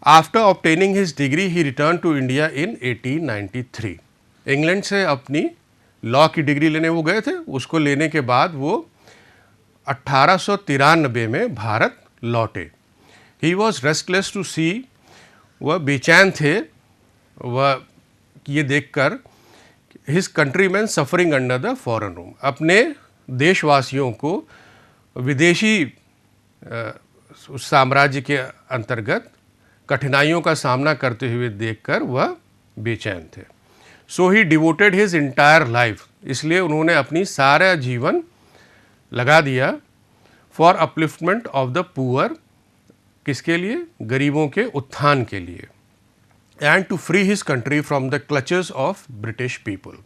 After obtaining his degree he return to India in 1893। England से अपनी law की degree लेने वो गए थे, उसको लेने के बाद वो 1893 में भारत लौटे। ही वॉज रेस्टलेस टू सी, वह बेचैन थे वह ये देखकर his countryman suffering under the foreign room, अपने देशवासियों को विदेशी उस साम्राज्य के अंतर्गत कठिनाइयों का सामना करते हुए देखकर वह बेचैन थे। So he devoted his entire life, इसलिए उन्होंने अपनी सारा जीवन लगा दिया for upliftment of the poor, किसके लिए? गरीबों के उत्थान के लिए। And to free his country from the clutches of British people,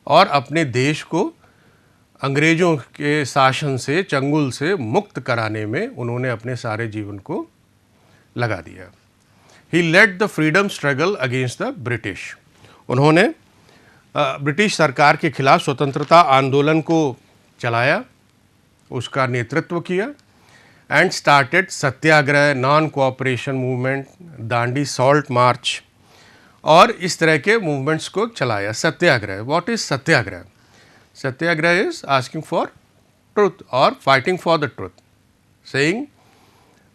और अपने देश को अंग्रेजों के शासन से, चंगुल से मुक्त कराने में उन्होंने अपने सारे जीवन को लगा दिया। He led the freedom struggle against the British, उन्होंने ब्रिटिश सरकार के खिलाफ स्वतंत्रता आंदोलन को चलाया, उसका नेतृत्व किया। And started satyagraha, non cooperation movement, Dandi salt march और इस तरह के मूवमेंट्स को चलाया। Satyagraha, what is satyagraha? Satyagraha is asking for truth और fighting for the truth, saying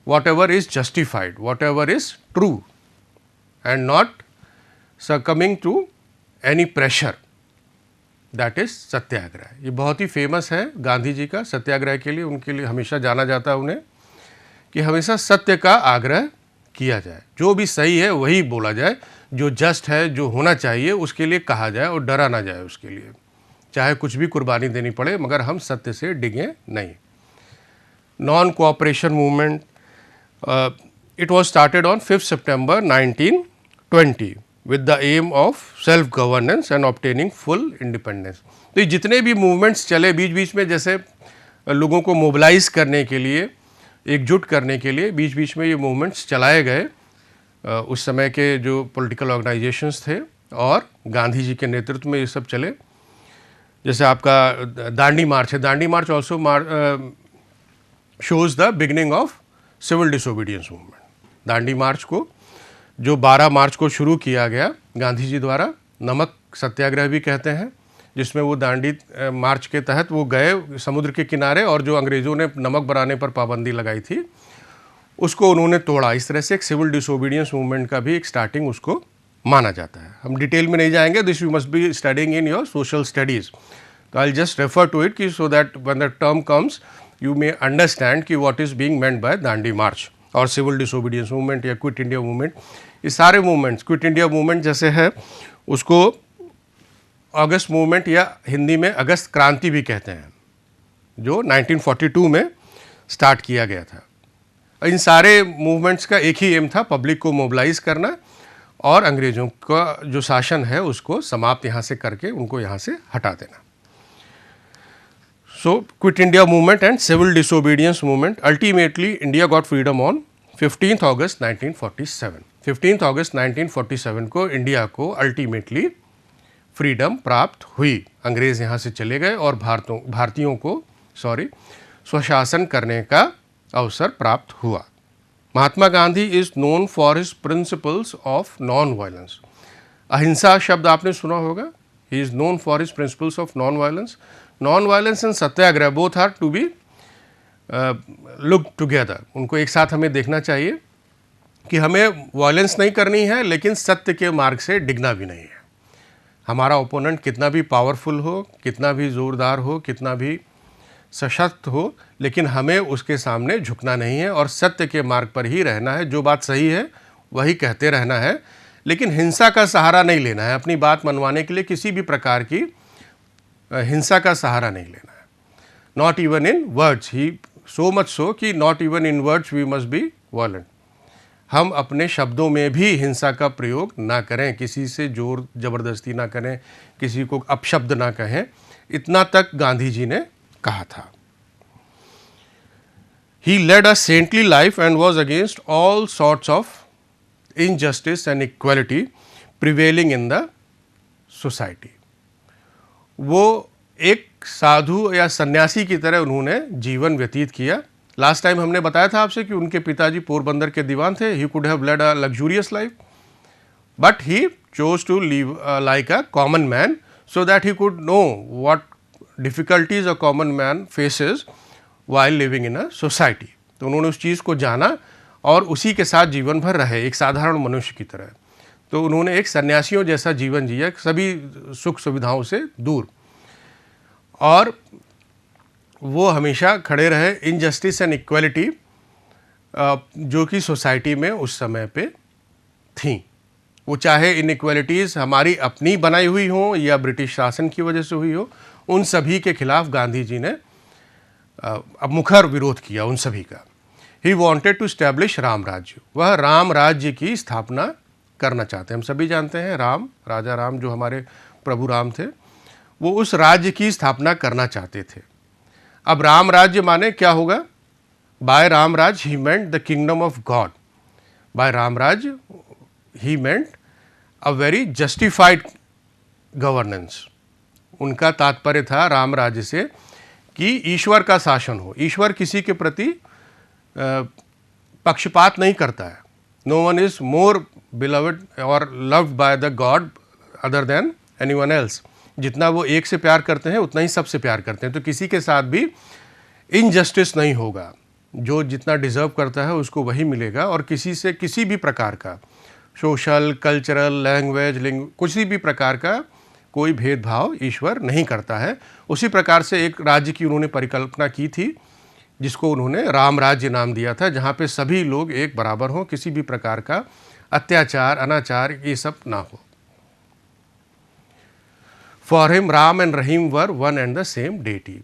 whatever is justified, whatever is true and not succumbing to any pressure, that is सत्याग्रह। ये बहुत ही famous है गांधी जी का सत्याग्रह के लिए, उनके लिए हमेशा जाना जाता है उन्हें, कि हमेशा सत्य का आग्रह किया जाए, जो भी सही है वही बोला जाए, जो जस्ट है, जो होना चाहिए उसके लिए कहा जाए और डरा ना जाए उसके लिए, चाहे कुछ भी कुर्बानी देनी पड़े, मगर हम सत्य से डिगे नहीं। Non cooperation movement, it was started on 5th September 1920 with the aim of self governance and obtaining full independence। तो ये जितने भी मूवमेंट्स चले बीच बीच में, जैसे लोगों को मोबिलाइज करने के लिए, एकजुट करने के लिए बीच बीच में ये मूवमेंट्स चलाए गए, उस समय के जो पॉलिटिकल ऑर्गेनाइजेशंस थे और गांधी जी के नेतृत्व में ये सब चले। जैसे आपका दांडी मार्च है, Dandi march also shows the beginning of civil disobedience movement. Dandi march को, जो 12 मार्च को शुरू किया गया गांधी जी द्वारा, नमक सत्याग्रह भी कहते हैं, जिसमें वो दांडी मार्च के तहत वो गए समुद्र के किनारे और जो अंग्रेज़ों ने नमक बनाने पर पाबंदी लगाई थी उसको उन्होंने तोड़ा। इस तरह से एक सिविल डिसोबीडियंस मूवमेंट का भी एक स्टार्टिंग उसको माना जाता है। हम डिटेल में नहीं जाएंगे, this you must be studying in your social studies, तो I just refer to it कि so that when the term comes you may understand कि what is being meant by Dandi march और सिविल डिसोबीडियंस मूवमेंट या quit India movement. ये सारे movements, quit India movement जैसे है उसको अगस्त मूवमेंट या हिंदी में अगस्त क्रांति भी कहते हैं, जो 1942 में स्टार्ट किया गया था। इन सारे मूवमेंट्स का एक ही एम था, पब्लिक को मोबिलाइज करना और अंग्रेज़ों का जो शासन है उसको समाप्त यहाँ से करके उनको यहाँ से हटा देना। So, Quit India movement and civil disobedience movement, ultimately India got freedom on 15th August 1947। 15th August 1947 को इंडिया को अल्टीमेटली फ्रीडम प्राप्त हुई। अंग्रेज़ यहाँ से चले गए और भारतीयों को स्वशासन करने का अवसर प्राप्त हुआ। Mahatma Gandhi is known for his principles of non violence. अहिंसा शब्द आपने सुना होगा। He is known for his principles of non violence. Non violence and satyagraha both are to be look together, उनको एक साथ हमें देखना चाहिए कि हमें वायलेंस नहीं करनी है लेकिन सत्य के मार्ग से डिगना भी नहीं है। हमारा ओपोनेंट कितना भी पावरफुल हो, कितना भी ज़ोरदार हो, कितना भी सशक्त हो, लेकिन हमें उसके सामने झुकना नहीं है और सत्य के मार्ग पर ही रहना है। जो बात सही है वही कहते रहना है, लेकिन हिंसा का सहारा नहीं लेना है। अपनी बात मनवाने के लिए किसी भी प्रकार की हिंसा का सहारा नहीं लेना है। Not even in words, he so much so कि not even in words we must be violent. हम अपने शब्दों में भी हिंसा का प्रयोग ना करें, किसी से जोर जबरदस्ती ना करें, किसी को अपशब्द ना कहें, इतना तक गांधी जी ने कहा था। He led a saintly life and was against all sorts of injustice and equality prevailing in the society। वो एक साधु या सन्यासी की तरह उन्होंने जीवन व्यतीत किया लास्ट टाइम हमने बताया था आपसे कि उनके पिताजी पोरबंदर के दीवान थे. He could have led a luxurious life, but he chose to live like a common man so that he could know what difficulties a common man faces while living in a society. तो उन्होंने उस चीज़ को जाना और उसी के साथ जीवन भर रहे एक साधारण मनुष्य की तरह. तो उन्होंने एक सन्यासियों जैसा जीवन जिया, सभी सुख सुविधाओं से दूर, और वो हमेशा खड़े रहे इनजस्टिस एंड इक्वलिटी जो कि सोसाइटी में उस समय पे थी. वो चाहे इनइक्वालिटीज़ हमारी अपनी बनाई हुई हो या ब्रिटिश शासन की वजह से हुई हो, उन सभी के खिलाफ गांधी जी ने मुखर विरोध किया उन सभी का. He wanted to establish Ram Rajya. वह राम राज्य की स्थापना करना चाहते हैं. हम सभी जानते हैं राम, राजा राम जो हमारे प्रभु राम थे, वो उस राज्य की स्थापना करना चाहते थे. अब राम राज्य माने क्या होगा? By Ram Raj he meant the kingdom of God. By Ram Rajya he meant a very justified governance. उनका तात्पर्य था राम राज्य से कि ईश्वर का शासन हो. ईश्वर किसी के प्रति पक्षपात नहीं करता है. No one is more beloved और loved by the God other than anyone else. जितना वो एक से प्यार करते हैं उतना ही सबसे प्यार करते हैं. तो किसी के साथ भी इनजस्टिस नहीं होगा. जो जितना डिजर्व करता है उसको वही मिलेगा, और किसी से किसी भी प्रकार का सोशल, कल्चरल, लैंग्वेज, किसी भी प्रकार का कोई भेदभाव ईश्वर नहीं करता है. उसी प्रकार से एक राज्य की उन्होंने परिकल्पना की थी जिसको उन्होंने राम राज्य नाम दिया था, जहाँ पे सभी लोग एक बराबर हों, किसी भी प्रकार का अत्याचार, अनाचार ये सब ना हो. For him Ram and Rahim were one and the same deity.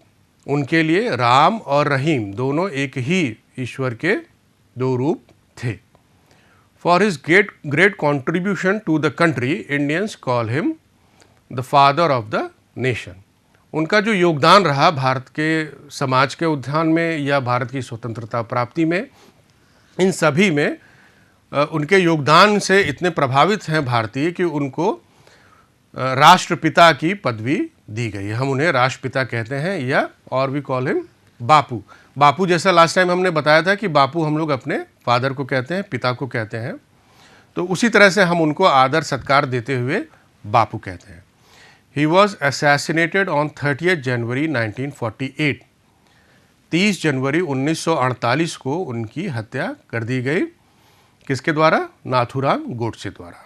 उनके लिए राम और रहीम दोनों एक ही ईश्वर के दो रूप थे. For his great contribution to the country, Indians call him the father of the nation. उनका जो योगदान रहा भारत के समाज के उत्थान में या भारत की स्वतंत्रता प्राप्ति में, इन सभी में उनके योगदान से इतने प्रभावित हैं भारतीय कि उनको राष्ट्रपिता की पदवी दी गई है. हम उन्हें राष्ट्रपिता कहते हैं, या और भी कॉल हिम बापू. बापू जैसा लास्ट टाइम हमने बताया था कि बापू हम लोग अपने फादर को कहते हैं, पिता को कहते हैं. तो उसी तरह से हम उनको आदर सत्कार देते हुए बापू कहते हैं. ही was assassinated on 30 January 1948. 30 January 1948 को उनकी हत्या कर दी गई. किसके द्वारा? नाथूराम गोडसे द्वारा.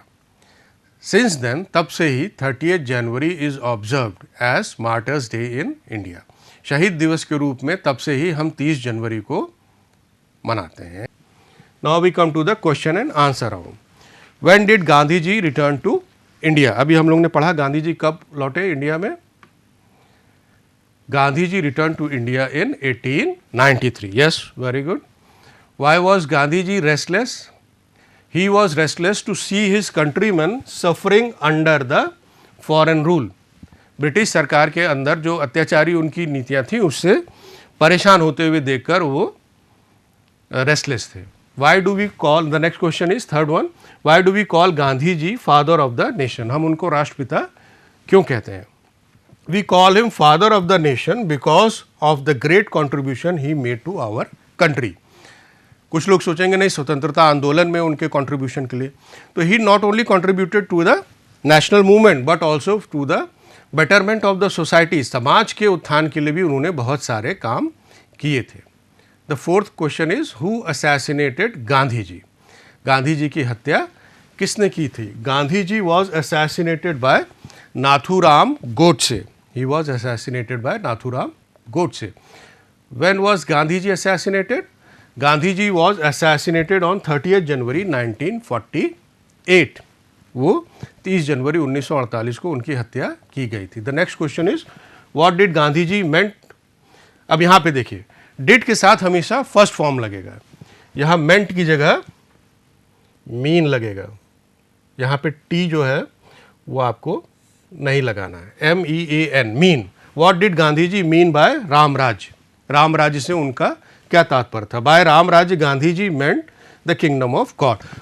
सिंस देन, तब से ही 30 January is observed as martyrs day in India. शहीद दिवस के रूप में तब से ही हम 30 जनवरी को मनाते हैं. Now we come to the question and answer round. When did Gandhi ji return to India? अभी हम लोग ने पढ़ा गांधी जी कब लौटे इंडिया में. Gandhi ji return to India in 1893. Yes, very good. Why was Gandhi ji restless? He was restless to see his countrymen suffering under the foreign rule. British सरकार के अंदर जो अत्याचारी उनकी नीतियाँ थी उससे परेशान होते हुए देखकर वो रेस्टलेस थे. Why do we call, the next question is third one, why do we call Gandhi ji father of the nation? हम उनको राष्ट्रपिता क्यों कहते हैं? We call him father of the nation because of the great contribution he made to our country. कुछ लोग सोचेंगे नहीं, स्वतंत्रता आंदोलन में उनके कंट्रीब्यूशन के लिए. तो he not only contributed to the national movement but also to the betterment of the society. समाज के उत्थान के लिए भी उन्होंने बहुत सारे काम किए थे. The fourth question is who assassinated Gandhi ji? Gandhi ji की हत्या किसने की थी? Gandhi ji was assassinated by Nathuram Godse. He was assassinated by Nathuram Godse. When was Gandhi ji assassinated? Gandhi ji was assassinated on 30 January 1948. वो 30 जनवरी 1948 को उनकी हत्या की गई थी. The next question is what did Gandhi ji meant? अब यहाँ पे देखिए, डिड के साथ हमेशा फर्स्ट फॉर्म लगेगा. यहाँ मेंट की जगह मीन लगेगा. यहाँ पे टी जो है वो आपको नहीं लगाना है. MEAN, mean. What did Gandhi ji mean by Ram Rajya? Ram राज्य से उनका क्या तात्पर्य था? By Ram Rajya Gandhi ji meant the kingdom of God.